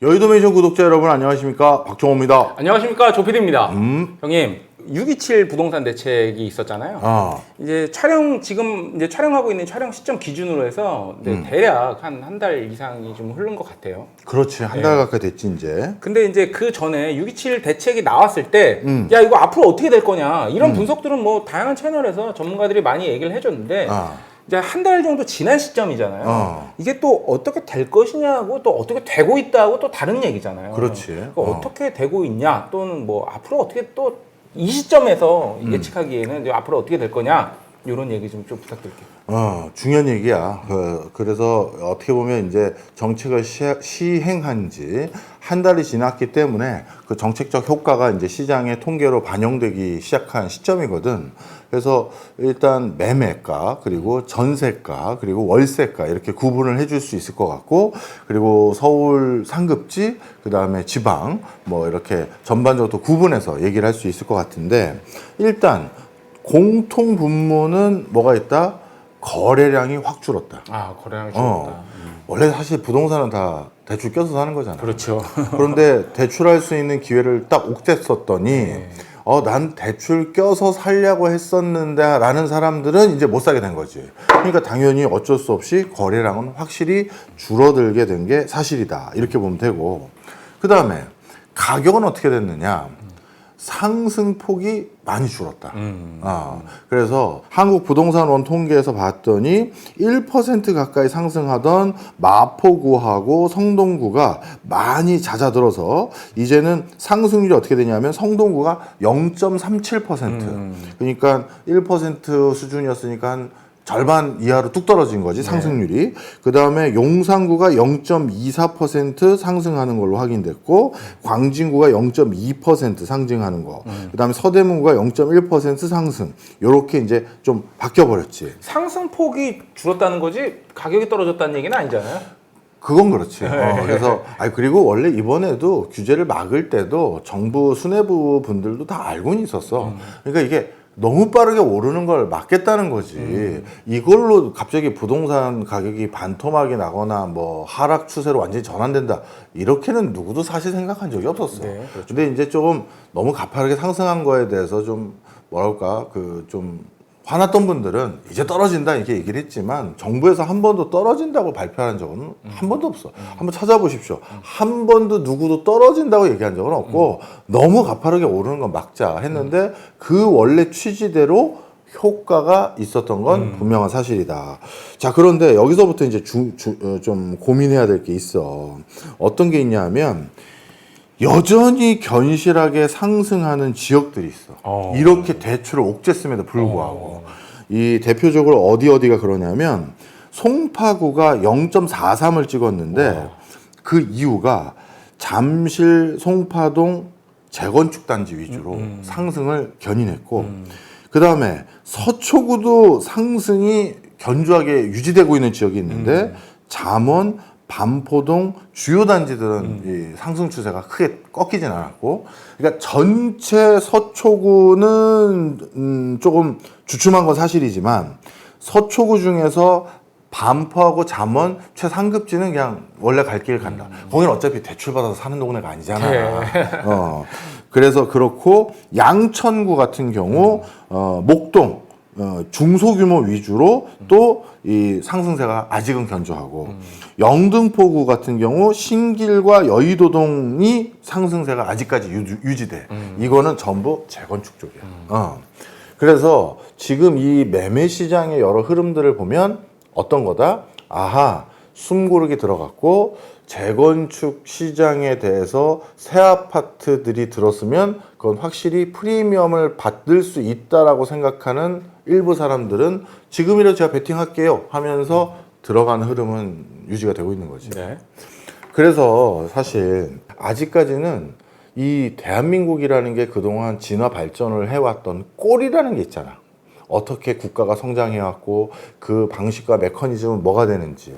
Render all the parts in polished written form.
여의도 매니션 구독자 여러분 안녕하십니까, 박종호입니다. 안녕하십니까, 조피디입니다. 형님, 627 부동산 대책이 있었잖아요. 이제 지금 촬영하고 있는 촬영 시점 기준으로 해서 대략 한 달 이상이 좀 흐른 것 같아요. 그렇지, 한 달 가까이 됐지 이제. 근데 이제 그 전에 627 대책이 나왔을 때, 야, 이거 앞으로 어떻게 될 거냐, 이런 분석들은 뭐 다양한 채널에서 전문가들이 많이 얘기를 해줬는데, 이제 한 달 정도 지난 시점이잖아요. 이게 또 어떻게 될 것이냐고, 또 어떻게 되고 있다고 또 다른 얘기잖아요. 그렇지. 그러니까 어떻게 되고 있냐, 또는 뭐 앞으로 어떻게 또 이 시점에서 예측하기에는 앞으로 어떻게 될 거냐, 이런 얘기 좀 부탁드릴게요. 중요한 얘기야. 그래서 어떻게 보면 이제 정책을 시행한 지 한 달이 지났기 때문에 그 정책적 효과가 이제 시장의 통계로 반영되기 시작한 시점이거든. 그래서 일단 매매가, 그리고 전세가, 그리고 월세가 이렇게 구분을 해줄 수 있을 것 같고, 그리고 서울 상급지, 그 다음에 지방, 뭐 이렇게 전반적으로 구분해서 얘기를 할 수 있을 것 같은데, 일단 공통 분모는 뭐가 있다? 거래량이 확 줄었다. 거래량이 줄었다. 원래 사실 부동산은 다 대출 껴서 사는 거잖아. 그렇죠. 그런데 대출할 수 있는 기회를 딱 옥죄었더니 난 대출 껴서 살려고 했었는데 라는 사람들은 이제 못 사게 된 거지. 그러니까 당연히 어쩔 수 없이 거래량은 확실히 줄어들게 된 게 사실이다, 이렇게 보면 되고, 그 다음에 가격은 어떻게 됐느냐. 상승폭이 많이 줄었다. 그래서 한국부동산원 통계에서 봤더니 1% 가까이 상승하던 마포구하고 성동구가 많이 잦아들어서 이제는 상승률이 어떻게 되냐면 성동구가 0.37%. 그러니까 1% 수준이었으니까 한 절반 이하로 뚝 떨어진 거지, 상승률이. 그 다음에 용산구가 0.24% 상승하는 걸로 확인됐고, 광진구가 0.2% 상승하는 거. 그 다음에 서대문구가 0.1% 상승. 요렇게 이제 좀 바뀌어버렸지. 상승폭이 줄었다는 거지 가격이 떨어졌다는 얘기는 아니잖아요. 그건 그렇지. 그래서 그리고 원래 이번에도 규제를 막을 때도 정부 수뇌부 분들도 다 알고는 있었어. 그러니까 이게 너무 빠르게 오르는 걸 막겠다는 거지. 이걸로 갑자기 부동산 가격이 반토막이 나거나 뭐 하락 추세로 완전히 전환된다, 이렇게는 누구도 사실 생각한 적이 없었어. 네, 그렇죠. 근데 이제 조금 너무 가파르게 상승한 거에 대해서 좀 뭐랄까, 좀 화났던 분들은 이제 떨어진다 이렇게 얘기를 했지만, 정부에서 한 번도 떨어진다고 발표한 적은 한 번도 없어. 한번 찾아보십시오. 한 번도 누구도 떨어진다고 얘기한 적은 없고, 너무 가파르게 오르는 건 막자 했는데 그 원래 취지대로 효과가 있었던 건 분명한 사실이다. 자, 그런데 여기서부터 이제 좀 고민해야 될 게 있어. 어떤 게 있냐면, 여전히 견실하게 상승하는 지역들이 있어. 이렇게 대출을 옥죄음에도 불구하고. 이 대표적으로 어디가 그러냐면, 송파구가 0.43을 찍었는데 그 이유가 잠실, 송파동 재건축 단지 위주로 상승을 견인했고, 그 다음에 서초구도 상승이 견조하게 유지되고 있는 지역이 있는데, 잠원, 반포동 주요 단지들은 이 상승 추세가 크게 꺾이진 않았고, 그러니까 전체 서초구는 조금 주춤한 건 사실이지만, 서초구 중에서 반포하고 잠원 최상급지는 그냥 원래 갈 길 간다. 거기는 어차피 대출 받아서 사는 동네가 아니잖아. 그래서 그렇고, 양천구 같은 경우 목동 중소규모 위주로 또 이 상승세가 아직은 견조하고, 영등포구 같은 경우 신길과 여의도동이 상승세가 아직까지 유지돼. 이거는 전부 재건축 쪽이야. 그래서 지금 이 매매 시장의 여러 흐름들을 보면 어떤 거다? 숨고르기 들어갔고, 재건축 시장에 대해서 새 아파트들이 들었으면 그건 확실히 프리미엄을 받을 수 있다라고 생각하는 일부 사람들은 지금이라도 제가 베팅할게요 하면서 들어가는 흐름은 유지가 되고 있는 거지. 네. 그래서 사실 아직까지는 이 대한민국이라는 게 그동안 진화 발전을 해왔던 꼴이라는 게 있잖아. 어떻게 국가가 성장해왔고 그 방식과 메커니즘은 뭐가 되는지,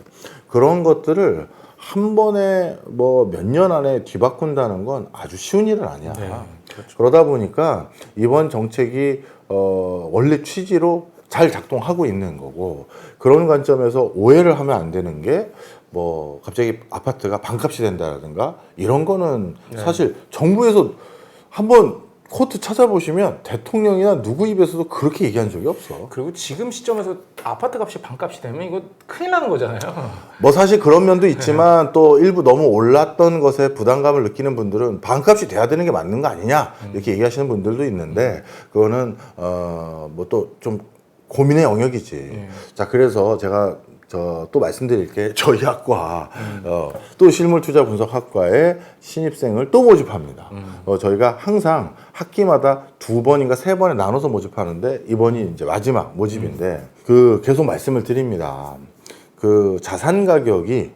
그런 것들을 한 번에 뭐 몇 년 안에 뒤바꾼다는 건 아주 쉬운 일은 아니야. 네, 그렇죠. 그러다 보니까 이번 정책이 원래 취지로 잘 작동하고 있는 거고, 그런 관점에서 오해를 하면 안 되는 게, 뭐 갑자기 아파트가 반값이 된다라든가 이런 거는 사실 정부에서 한번 코트 찾아보시면 대통령이나 누구 입에서도 그렇게 얘기한 적이 없어. 그리고 지금 시점에서 아파트 값이 반값이 되면 이거 큰일 나는 거잖아요. 뭐 사실 그런 면도 있지만 또 일부 너무 올랐던 것에 부담감을 느끼는 분들은 반값이 돼야 되는 게 맞는 거 아니냐 이렇게 얘기하시는 분들도 있는데 그거는 뭐 또 좀 고민의 영역이지. 자, 그래서 제가 또 말씀드릴 게 저희 학과 또 실물투자분석학과에 신입생을 또 모집합니다. 저희가 항상 학기마다 2번인가 3번에 나눠서 모집하는데 이번이 이제 마지막 모집인데 그 계속 말씀을 드립니다. 그 자산 가격이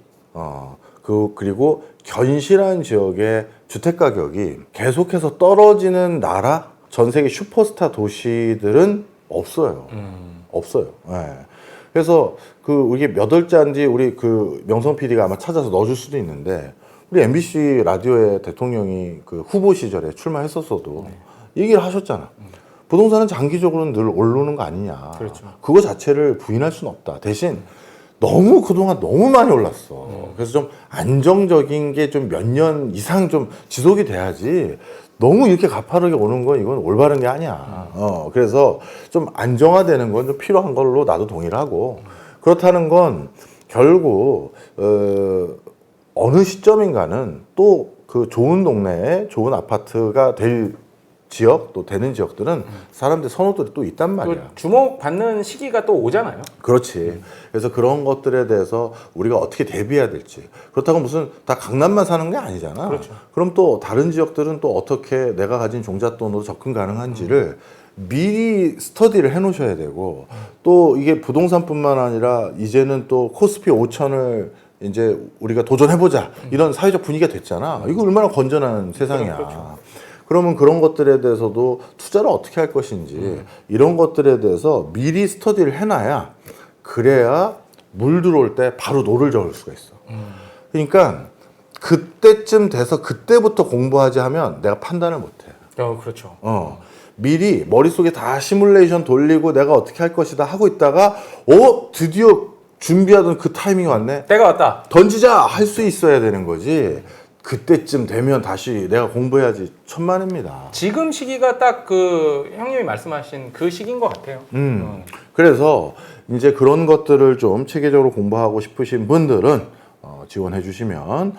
그리고 견실한 지역의 주택 가격이 계속해서 떨어지는 나라, 전 세계 슈퍼스타 도시들은 없어요. 없어요. 네. 그래서 이게 몇 월자인지 우리 그 명성 PD가 아마 찾아서 넣어줄 수도 있는데 우리 MBC 라디오에 대통령이 그 후보 시절에 출마했었어도 얘기를 하셨잖아. 부동산은 장기적으로는 늘 오르는 거 아니냐. 그렇죠. 그거 자체를 부인할 수는 없다. 대신 너무 그동안 너무 많이 올랐어. 그래서 좀 안정적인 게 좀 몇 년 이상 좀 지속이 돼야지 너무 이렇게 가파르게 오는 건 이건 올바른 게 아니야. 그래서 좀 안정화되는 건 좀 필요한 걸로 나도 동의를 하고 그렇다는 건 결국 어느 시점인가는 또 그 좋은 동네에 좋은 아파트가 될 지역 또 되는 지역들은 사람들 선호들이 또 있단 말이야. 주목받는 시기가 또 오잖아요. 그렇지. 그래서 그런 것들에 대해서 우리가 어떻게 대비해야 될지. 그렇다고 무슨 다 강남만 사는 게 아니잖아. 그렇죠. 그럼 또 다른 지역들은 또 어떻게 내가 가진 종잣돈으로 접근 가능한지를 미리 스터디를 해 놓으셔야 되고 또 이게 부동산뿐만 아니라 이제는 또 코스피 5천을 이제 우리가 도전해보자 이런 사회적 분위기가 됐잖아. 이거 얼마나 건전한 세상이야. 그렇죠. 그러면 그런 것들에 대해서도 투자를 어떻게 할 것인지 이런 것들에 대해서 미리 스터디를 해놔야 그래야 물 들어올 때 바로 노를 저을 수가 있어. 그러니까 그때쯤 돼서 그때부터 공부하지 하면 내가 판단을 못해. 그렇죠. 미리 머릿속에 다 시뮬레이션 돌리고 내가 어떻게 할 것이다 하고 있다가 드디어 준비하던 그 타이밍이 왔네. 때가 왔다. 던지자 할 수 있어야 되는 거지. 그때쯤 되면 다시 내가 공부해야지 천만입니다. 지금 시기가 딱 그 형님이 말씀하신 그 시기인 것 같아요. 그래서 이제 그런 것들을 좀 체계적으로 공부하고 싶으신 분들은 지원해 주시면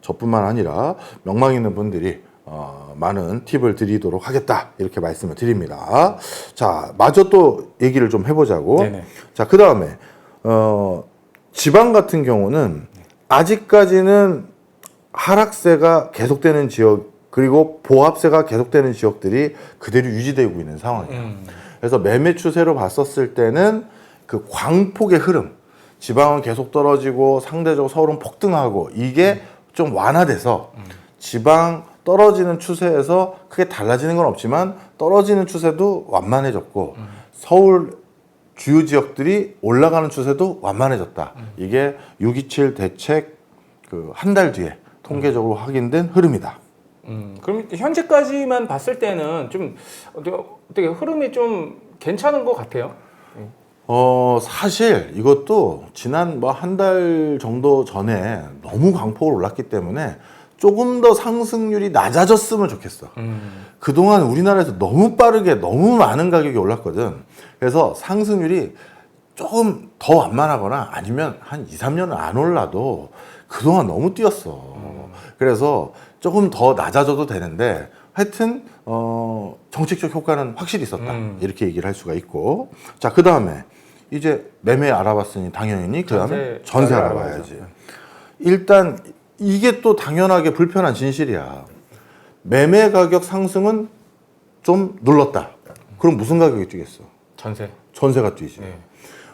저뿐만 아니라 명망 있는 분들이 많은 팁을 드리도록 하겠다 이렇게 말씀을 드립니다. 자, 마저 또 얘기를 좀 해보자고. 네네. 자, 그 다음에 지방 같은 경우는 아직까지는 하락세가 계속되는 지역 그리고 보합세가 계속되는 지역들이 그대로 유지되고 있는 상황이에요. 그래서 매매 추세로 봤었을 때는 그 광폭의 흐름, 지방은 계속 떨어지고 상대적으로 서울은 폭등하고 이게 좀 완화돼서 지방 떨어지는 추세에서 크게 달라지는 건 없지만 떨어지는 추세도 완만해졌고 서울 주요 지역들이 올라가는 추세도 완만해졌다. 이게 6.27 대책 그 한 달 뒤에 통계적으로 확인된 흐름이다. 그럼 현재까지만 봤을 때는 좀 어떻게 흐름이 좀 괜찮은 것 같아요. 사실 이것도 지난 뭐 한 달 정도 전에 너무 광폭으로 올랐기 때문에 조금 더 상승률이 낮아졌으면 좋겠어. 그동안 우리나라에서 너무 빠르게 너무 많은 가격이 올랐거든. 그래서 상승률이 조금 더 완만하거나 아니면 한 2, 3년은 안 올라도 그동안 너무 뛰었어. 그래서 조금 더 낮아져도 되는데 하여튼 정책적 효과는 확실히 있었다. 이렇게 얘기를 할 수가 있고. 자, 그 다음에 이제 매매 알아봤으니 당연히 그 다음에 전세 알아봐야지. 일단 이게 또 당연하게 불편한 진실이야. 매매 가격 상승은 좀 눌렀다. 그럼 무슨 가격이 뛰겠어? 전세가 뛰지. 네.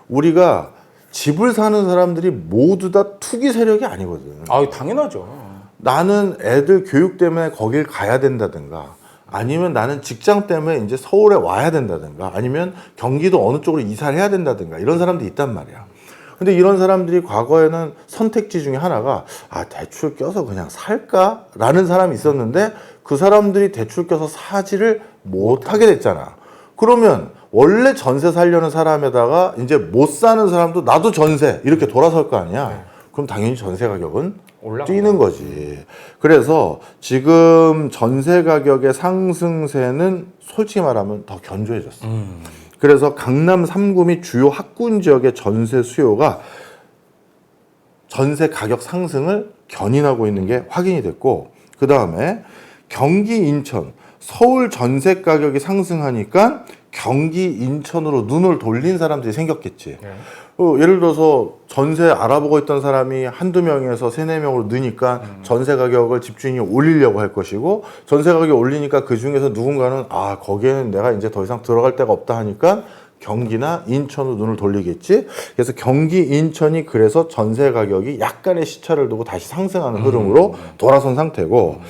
우리가 집을 사는 사람들이 모두 다 투기 세력이 아니거든. 당연하죠. 나는 애들 교육 때문에 거길 가야 된다든가 아니면 나는 직장 때문에 이제 서울에 와야 된다든가 아니면 경기도 어느 쪽으로 이사를 해야 된다든가 이런 사람들이 있단 말이야. 근데 이런 사람들이 과거에는 선택지 중에 하나가 대출 껴서 그냥 살까? 라는 사람이 있었는데 그 사람들이 대출 껴서 사지를 못하게 됐잖아. 그러면 원래 전세 살려는 사람에다가 이제 못 사는 사람도 나도 전세 이렇게 돌아설 거 아니야. 그럼 당연히 전세 가격은 올라간다. 뛰는 거지. 그래서 지금 전세 가격의 상승세는 솔직히 말하면 더 견조해졌어. 그래서 강남 3구 및 주요 학군 지역의 전세 수요가 전세 가격 상승을 견인하고 있는 게 확인이 됐고, 그 다음에 경기, 인천, 서울 전세 가격이 상승하니까 경기, 인천으로 눈을 돌린 사람들이 생겼겠지. 네. 예를 들어서 전세 알아보고 있던 사람이 한두 명에서 세네 명으로 느니까 전세 가격을 집주인이 올리려고 할 것이고, 전세 가격이 올리니까 그 중에서 누군가는 거기에는 내가 이제 더 이상 들어갈 데가 없다 하니까 경기나 인천으로 눈을 돌리겠지. 그래서 경기, 인천이 그래서 전세 가격이 약간의 시차를 두고 다시 상승하는 흐름으로 돌아선 상태고,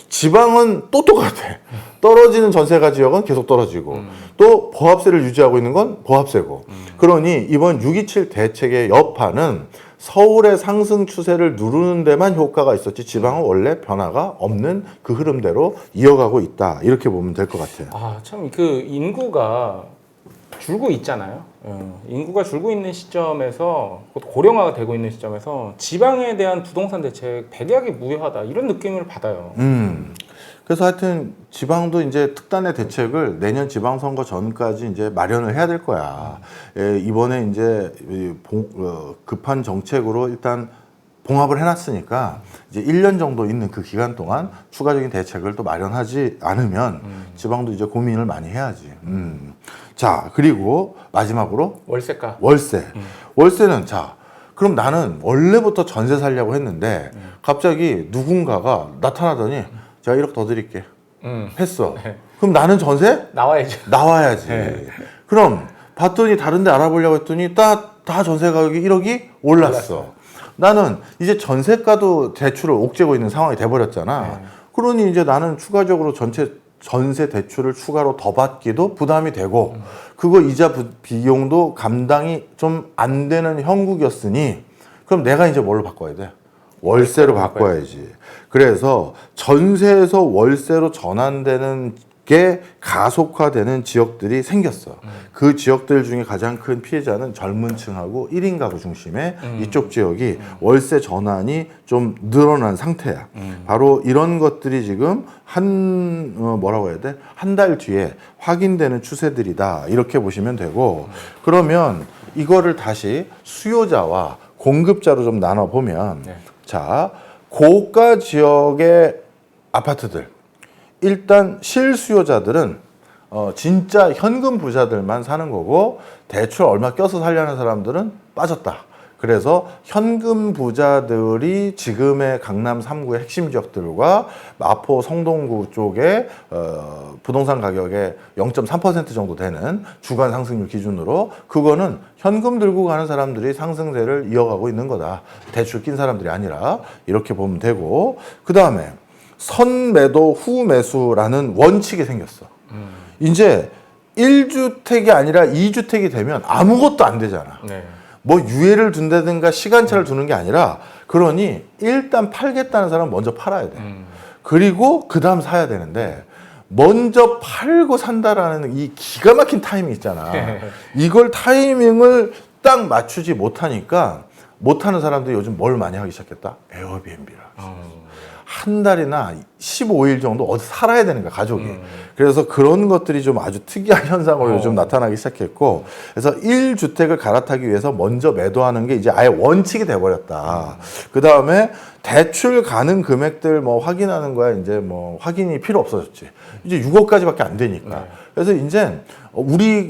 지방은 또 똑같아. 떨어지는 전세가 지역은 계속 떨어지고, 또 보합세를 유지하고 있는 건 보합세고. 그러니 이번 627 대책의 여파는 서울의 상승 추세를 누르는 데만 효과가 있었지, 지방은 원래 변화가 없는 그 흐름대로 이어가고 있다. 이렇게 보면 될 것 같아요. 참 그 인구가 줄고 있잖아요. 인구가 줄고 있는 시점에서, 고령화가 되고 있는 시점에서 지방에 대한 부동산 대책 백약이 무효하다, 이런 느낌을 받아요. 그래서 하여튼 지방도 이제 특단의 대책을 내년 지방선거 전까지 이제 마련을 해야 될 거야. 이번에 이제 급한 정책으로 일단 봉합을 해놨으니까 이제 1년 정도 있는 그 기간 동안 추가적인 대책을 또 마련하지 않으면 지방도 이제 고민을 많이 해야지. 자, 그리고 마지막으로 월세가. 월세는 자, 그럼 나는 원래부터 전세 살려고 했는데 갑자기 누군가가 나타나더니 제가 1억 더 드릴게 했어. 네. 그럼 나는 전세 나와야지. 네. 그럼 봤더니 다른 데 알아보려고 했더니 다 전세 가격이 1억이 올랐어. 나는 이제 전세가도 대출을 옥죄고 있는 상황이 돼버렸잖아. 그러니 이제 나는 추가적으로 전세 대출을 추가로 더 받기도 부담이 되고, 그거 이자 비용도 감당이 좀 안 되는 형국이었으니, 그럼 내가 이제 뭘로 바꿔야 돼? 월세로 바꿔야지. 그래서 전세에서 월세로 전환되는 게 가속화되는 지역들이 생겼어. 그 지역들 중에 가장 큰 피해자는 젊은 층하고 1인 가구 중심의 이쪽 지역이 월세 전환이 좀 늘어난 상태야. 바로 이런 것들이 지금 뭐라고 해야 돼? 한 달 뒤에 확인되는 추세들이다. 이렇게 보시면 되고, 그러면 이거를 다시 수요자와 공급자로 좀 나눠보면, 자, 고가 지역의 아파트들, 일단 실수요자들은 진짜 현금 부자들만 사는 거고, 대출 얼마 껴서 살려는 사람들은 빠졌다. 그래서 현금 부자들이 지금의 강남 3구의 핵심 지역들과 마포 성동구 쪽에 부동산 가격의 0.3% 정도 되는 주간 상승률 기준으로, 그거는 현금 들고 가는 사람들이 상승세를 이어가고 있는 거다. 대출 낀 사람들이 아니라, 이렇게 보면 되고, 그 다음에 선매도 후매수라는 원칙이 생겼어. 이제 1주택이 아니라 2주택이 되면 아무것도 안 되잖아. 네. 뭐 유예를 둔다든가 시간차를 두는 게 아니라, 그러니 일단 팔겠다는 사람은 먼저 팔아야 돼. 그리고 그 다음 사야 되는데, 먼저 팔고 산다라는 이 기가 막힌 타이밍 있잖아. 이걸 타이밍을 딱 맞추지 못하니까, 못하는 사람들이 요즘 뭘 많이 하기 시작했다? 에어비앤비라. 한 달이나 15일 정도 어디 살아야 되는 거야, 가족이. 그래서 그런 것들이 좀 아주 특이한 현상으로 요즘 나타나기 시작했고, 그래서 1주택을 갈아타기 위해서 먼저 매도하는 게 이제 아예 원칙이 돼버렸다. 그 다음에 대출 가능 금액들 뭐 확인하는 거야. 이제 뭐 확인이 필요 없어졌지. 이제 6억까지밖에 안 되니까. 그래서 이제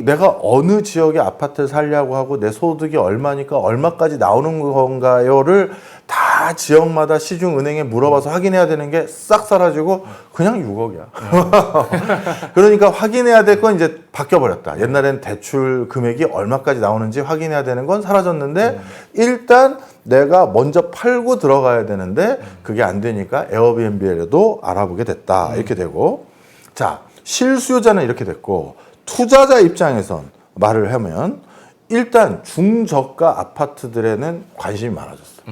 내가 어느 지역에 아파트를 살려고 하고 내 소득이 얼마니까 얼마까지 나오는 건가요를 다 지역마다 시중은행에 물어봐서 확인해야 되는 게 싹 사라지고 그냥 6억이야. 그러니까 확인해야 될 건 이제 바뀌어버렸다. 옛날엔 대출 금액이 얼마까지 나오는지 확인해야 되는 건 사라졌는데, 일단 내가 먼저 팔고 들어가야 되는데 그게 안 되니까 에어비앤비에도 알아보게 됐다. 이렇게 되고, 자, 실수요자는 이렇게 됐고, 투자자 입장에선 말을 하면 일단 중저가 아파트들에는 관심이 많아졌어.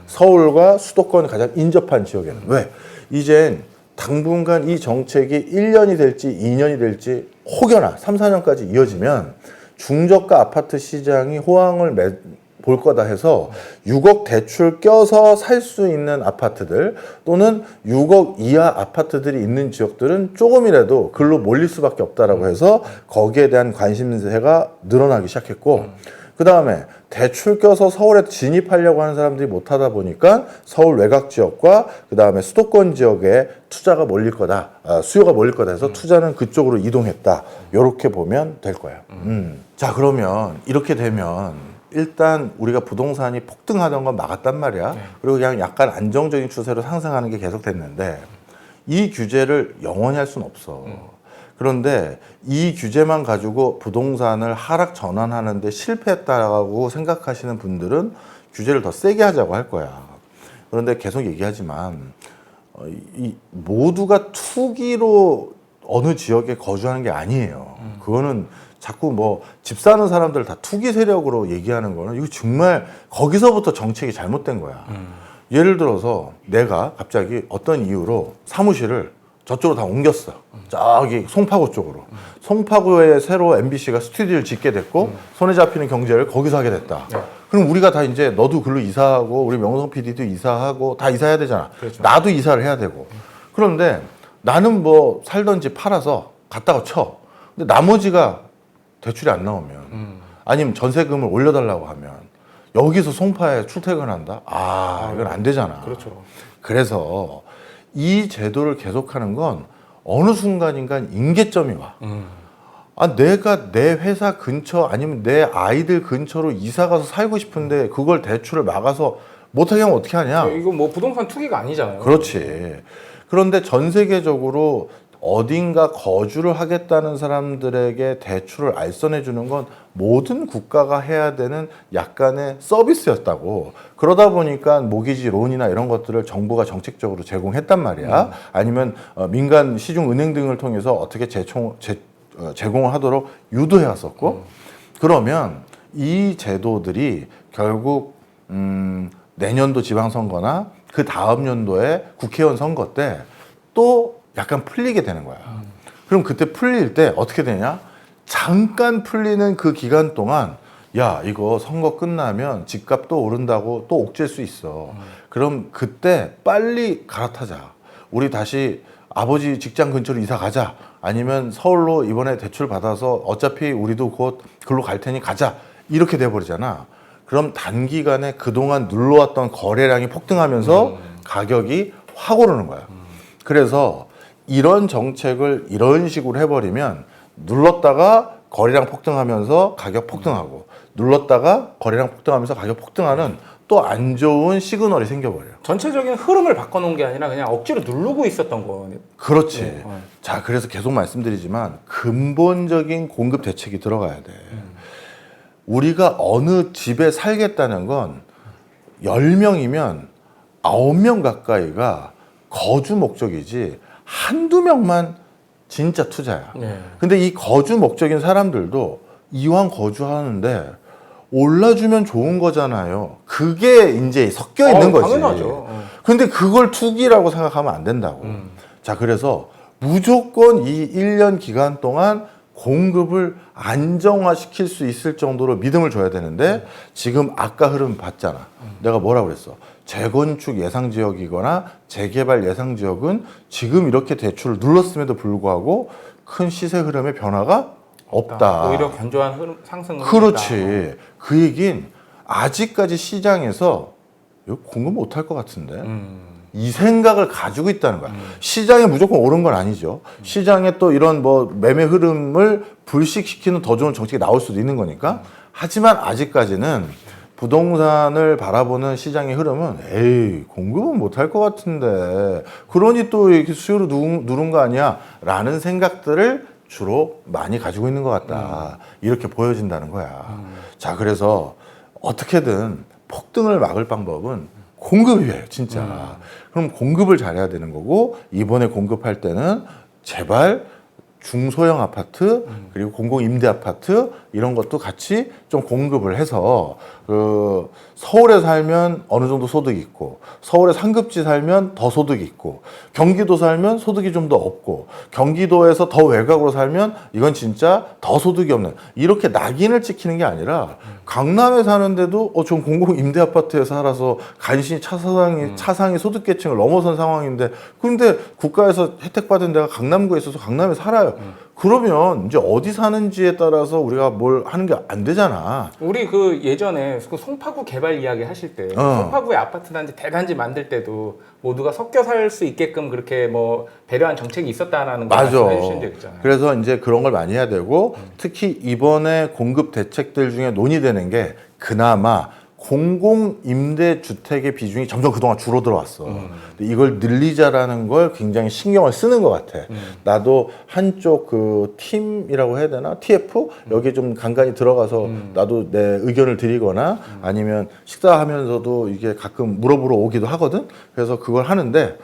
서울과 수도권 가장 인접한 지역에는. 왜? 이젠 당분간 이 정책이 1년이 될지 2년이 될지 혹여나 3, 4년까지 이어지면 중저가 아파트 시장이 호황을 볼 거다 해서 6억 대출 껴서 살 수 있는 아파트들 또는 6억 이하 아파트들이 있는 지역들은 조금이라도 글로 몰릴 수밖에 없다라고 해서 거기에 대한 관심세가 늘어나기 시작했고 그 다음에 대출 껴서 서울에 진입하려고 하는 사람들이 못하다 보니까 서울 외곽 지역과 그 다음에 수도권 지역에 투자가 몰릴 거다, 수요가 몰릴 거다 해서 투자는 그쪽으로 이동했다. 이렇게 보면 될 거예요. 자, 그러면 이렇게 되면 일단 우리가 부동산이 폭등하던 건 막았단 말이야. 그리고 그냥 약간 안정적인 추세로 상승하는 게 계속 됐는데 이 규제를 영원히 할 수는 없어. 그런데 이 규제만 가지고 부동산을 하락 전환하는데 실패했다고 생각하시는 분들은 규제를 더 세게 하자고 할 거야. 그런데 계속 얘기하지만 이 모두가 투기로 어느 지역에 거주하는 게 아니에요. 그거는 자꾸 뭐 집 사는 사람들 다 투기 세력으로 얘기하는 거는 이거 정말 거기서부터 정책이 잘못된 거야. 예를 들어서 내가 갑자기 어떤 이유로 사무실을 저쪽으로 다 옮겼어. 저기 송파구 쪽으로. 송파구에 새로 MBC가 스튜디오를 짓게 됐고 손에 잡히는 경제를 거기서 하게 됐다. 그럼 우리가 다 이제 너도 글로 이사하고 우리 명성 PD도 이사하고 다 이사해야 되잖아. 그렇죠. 나도 이사를 해야 되고. 그런데 나는 뭐 살던 집 팔아서 갔다가 쳐. 근데 나머지가 대출이 안 나오면 아니면 전세금을 올려달라고 하면 여기서 송파에 출퇴근한다? 이건 안 되잖아. 그렇죠. 그래서 이 제도를 계속하는 건 어느 순간인가 임계점이 와. 내가 내 회사 근처 아니면 내 아이들 근처로 이사 가서 살고 싶은데 그걸 대출을 막아서 못하게 하면 어떻게 하냐? 이거 뭐 부동산 투기가 아니잖아요. 그렇지. 그런데 전 세계적으로 어딘가 거주를 하겠다는 사람들에게 대출을 알선해 주는 건 모든 국가가 해야 되는 약간의 서비스였다고. 그러다 보니까 모기지 론이나 이런 것들을 정부가 정책적으로 제공했단 말이야. 아니면 민간 시중 은행 등을 통해서 어떻게 제공을 하도록 유도해 왔었고. 그러면 이 제도들이 결국 내년도 지방선거나 그 다음 연도에 국회의원 선거 때 또 약간 풀리게 되는 거야. 그럼 그때 풀릴 때 어떻게 되냐? 잠깐 풀리는 그 기간 동안 야, 이거 선거 끝나면 집값 또 오른다고 또 옥죄일 수 있어. 그럼 그때 빨리 갈아타자. 우리 다시 아버지 직장 근처로 이사 가자. 아니면 서울로 이번에 대출 받아서 어차피 우리도 곧 글로 갈 테니 가자. 이렇게 돼버리잖아. 그럼 단기간에 그동안 눌러왔던 거래량이 폭등하면서 가격이 확 오르는 거야. 그래서 이런 정책을 이런 식으로 해버리면 눌렀다가 거래량 폭등하면서 가격 폭등하고 눌렀다가 거래량 폭등하면서 가격 폭등하는 또 안 좋은 시그널이 생겨버려요. 전체적인 흐름을 바꿔놓은 게 아니라 그냥 억지로 누르고 있었던 거예요. 그렇지. 자, 그래서 계속 말씀드리지만 근본적인 공급 대책이 들어가야 돼. 우리가 어느 집에 살겠다는 건 10명이면 9명 가까이가 거주 목적이지 한두 명만 진짜 투자야. 근데 이 거주 목적인 사람들도 이왕 거주하는데 올라주면 좋은 거잖아요. 그게 이제 섞여 있는 거지. 당연하죠. 근데 그걸 투기라고 생각하면 안 된다고. 자, 그래서 무조건 이 1년 기간 동안 공급을 안정화시킬 수 있을 정도로 믿음을 줘야 되는데 지금 아까 흐름 봤잖아. 내가 뭐라고 그랬어? 재건축 예상 지역이거나 재개발 예상 지역은 지금 이렇게 대출을 눌렀음에도 불구하고 큰 시세 흐름의 변화가 없다. 오히려 견조한 흐름, 상승을 그렇지. 했다. 그 얘긴 아직까지 시장에서 이거 공급 못할 것 같은데 이 생각을 가지고 있다는 거야. 시장에 무조건 오른 건 아니죠. 시장에 또 이런 뭐 매매 흐름을 불식시키는 더 좋은 정책이 나올 수도 있는 거니까. 하지만 아직까지는 부동산을 바라보는 시장의 흐름은 에이, 공급은 못할 것 같은데 그러니 또 이렇게 수요를 누른 거 아니야? 라는 생각들을 주로 많이 가지고 있는 것 같다. 이렇게 보여진다는 거야. 자, 그래서 어떻게든 폭등을 막을 방법은 공급이에요, 진짜. 그럼 공급을 잘해야 되는 거고 이번에 공급할 때는 제발 중소형 아파트 그리고 공공 임대 아파트 이런 것도 같이 좀 공급을 해서 그 서울에 살면 어느 정도 소득이 있고 서울에 상급지 살면 더 소득이 있고 경기도 살면 소득이 좀 더 없고 경기도에서 더 외곽으로 살면 이건 진짜 더 소득이 없는 이렇게 낙인을 찍히는 게 아니라 강남에 사는데도 좀 공공 임대 아파트에 살아서 간신히 차상위 소득계층을 넘어선 상황인데 근데 국가에서 혜택 받은 데가 강남구에 있어서 강남에 살아요. 그러면 이제 어디 사는지에 따라서 우리가 뭘 하는 게 안 되잖아. 우리 그 예전에 그 송파구 개발 이야기 하실 때 송파구에 아파트 단지 대단지 만들 때도 모두가 섞여 살 수 있게끔 그렇게 뭐 배려한 정책이 있었다라는 걸 맞아. 말씀해 주신 적 있잖아요. 그래서 이제 그런 걸 많이 해야 되고 특히 이번에 공급 대책들 중에 논의되는 게 그나마 공공 임대 주택의 비중이 점점 그동안 줄어들어왔어. 근데 이걸 늘리자라는 걸 굉장히 신경을 쓰는 것 같아. 나도 한쪽 그 팀이라고 해야 되나? TF 여기에 좀 간간히 들어가서 나도 내 의견을 드리거나 아니면 식사하면서도 이게 가끔 물어보러 오기도 하거든. 그래서 그걸 하는데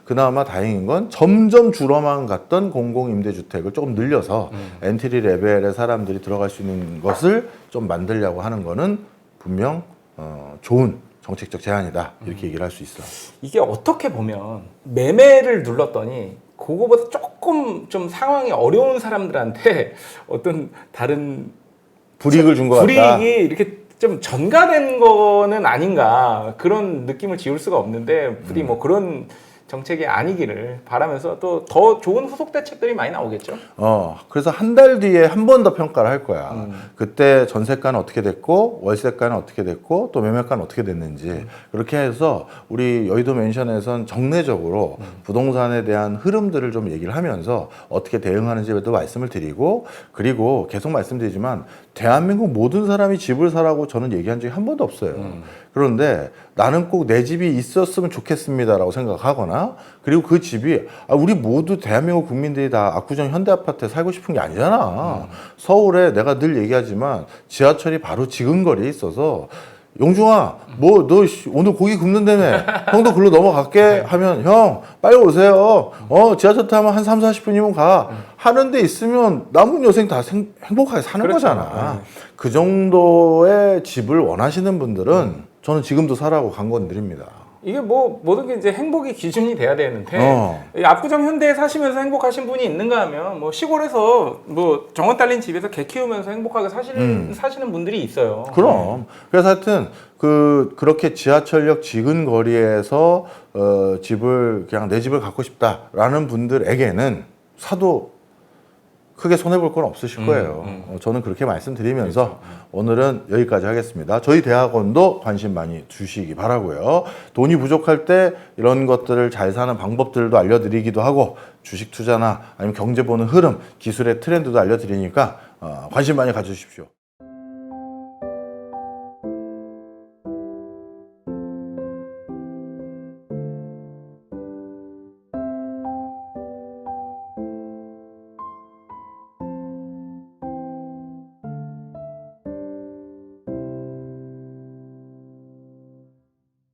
그나마 다행인 건 점점 줄어만 갔던 공공 임대 주택을 조금 늘려서 엔트리 레벨의 사람들이 들어갈 수 있는 것을 좀 만들려고 하는 거는 분명 좋은 정책적 제안이다 이렇게 얘기를 할 수 있어. 이게 어떻게 보면 매매를 눌렀더니 그거보다 조금 좀 상황이 어려운 사람들한테 어떤 다른 불이익을 준 것 같다. 불이익이 이렇게 좀 전가된 거는 아닌가 그런 느낌을 지울 수가 없는데 부디 뭐 그런 정책이 아니기를 바라면서 또 더 좋은 후속 대책들이 많이 나오겠죠. 그래서 한 달 뒤에 한 번 더 평가를 할 거야. 그때 전세가는 어떻게 됐고 월세가는 어떻게 됐고 또 매매가는 어떻게 됐는지 그렇게 해서 우리 여의도 맨션에선 정례적으로 부동산에 대한 흐름들을 좀 얘기를 하면서 어떻게 대응하는지에도 말씀을 드리고 그리고 계속 말씀드리지만 대한민국 모든 사람이 집을 사라고 저는 얘기한 적이 한 번도 없어요. 그런데 나는 꼭 내 집이 있었으면 좋겠습니다라고 생각하거나 그리고 그 집이 우리 모두 대한민국 국민들이 다 압구정 현대아파트에 살고 싶은 게 아니잖아. 서울에 내가 늘 얘기하지만 지하철이 바로 지근거리에 있어서 용중아 뭐 너 오늘 고기 굽는다며 형도 글로 넘어갈게 하면 형 빨리 오세요. 지하철 타면 한 3, 40분이면 가. 하는 데 있으면 남은 여생 다 행복하게 사는 그렇죠. 거잖아. 그 정도의 집을 원하시는 분들은 저는 지금도 사라고 강권드립니다. 이게 뭐 모든 게 이제 행복이 기준이 돼야 되는데 이 압구정 현대에 사시면서 행복하신 분이 있는가 하면 뭐 시골에서 뭐 정원 딸린 집에서 개 키우면서 행복하게 사시는 분들이 있어요. 그럼 그래서 하여튼 그렇게 지하철역 지근거리에서 집을 그냥 내 집을 갖고 싶다라는 분들에게는 사도 크게 손해볼 건 없으실 거예요. 저는 그렇게 말씀드리면서 오늘은 여기까지 하겠습니다. 저희 대학원도 관심 많이 주시기 바라고요. 돈이 부족할 때 이런 것들을 잘 사는 방법들도 알려드리기도 하고 주식 투자나 아니면 경제 보는 흐름, 기술의 트렌드도 알려드리니까 관심 많이 가져주십시오.